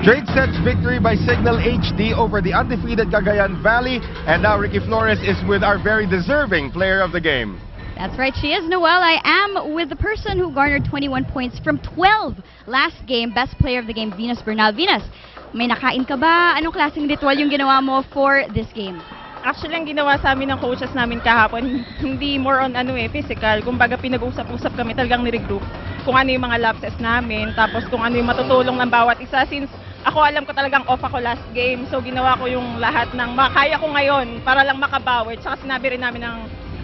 Straight sets victory by Signal HD over the undefeated Cagayan Valley. And now Ricky Flores is with our very deserving player of the game. That's right, she is, Noel. I am with the person who garnered 21 points from 12 last game. Best player of the game, Venus Bernal. Venus, may nakain ka ba? Anong klaseng ritual yung ginawa mo for this game? Actually, ang ginawa sa amin ng coaches namin kahapon, hindi more on physical. Kumbaga pinag-usap-usap kami, talagang niregroup kung ano yung mga lapses namin, tapos kung ano yung matutulong ng bawat isa. Since ako alam ko talagang off ako last game, so ginawa ko yung lahat ng makaya ko ngayon para lang makabawi. Tsaka sinabi rin namin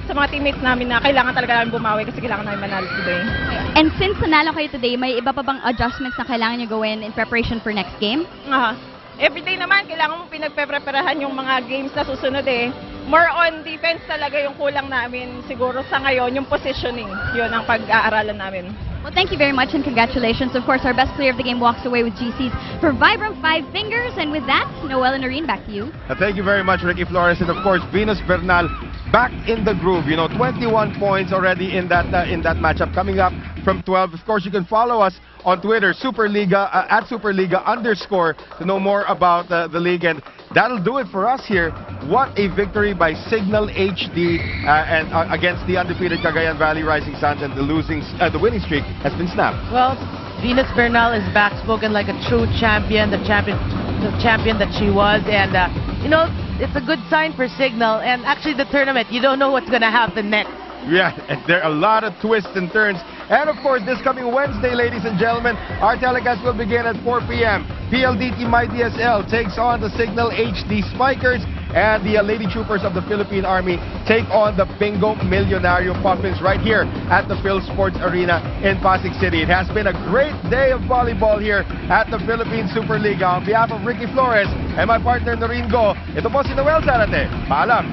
sa mga teammates namin na kailangan talaga namin bumawi kasi kailangan namin manalo today. And since nanalo kayo today, may iba pa bang adjustments na kailangan nyo gawin in preparation for next game? Everyday naman, kailangan mo pinagpe-preparahan yung mga games na susunod eh. More on defense talaga yung kulang namin siguro sa ngayon, yung positioning. Yun ang pag-aaralan namin. Well, thank you very much and congratulations. Of course, our best player of the game walks away with GCs for Vibram 5 Fingers. And with that, Noel and Noreen, back to you. Thank you very much, Ricky Flores. And of course, Venus Bernal back in the groove. 21 points already in that matchup, coming up from 12. Of course, you can follow us on Twitter, Superliga, at Superliga _ to know more about the league. And that'll do it for us here. What a victory by Signal HD and against the undefeated Cagayan Valley Rising Suns, and the winning streak has been snapped. Well, Venus Bernal is back, spoken like a true champion, the champion that she was, and it's a good sign for Signal. And actually, the tournament, you don't know what's gonna happen next. Yeah, and there are a lot of twists and turns. And of course, this coming Wednesday, ladies and gentlemen, our telecast will begin at 4 p.m. PLDT MyDSL takes on the Signal HD Spikers, and the Lady Troopers of the Philippine Army take on the Bingo Millonario Puffins right here at the Phil Sports Arena in Pasig City. It has been a great day of volleyball here at the Philippine Superliga. On behalf of Ricky Flores and my partner Noreen Go, ito po si Noel Zarate. Paalam!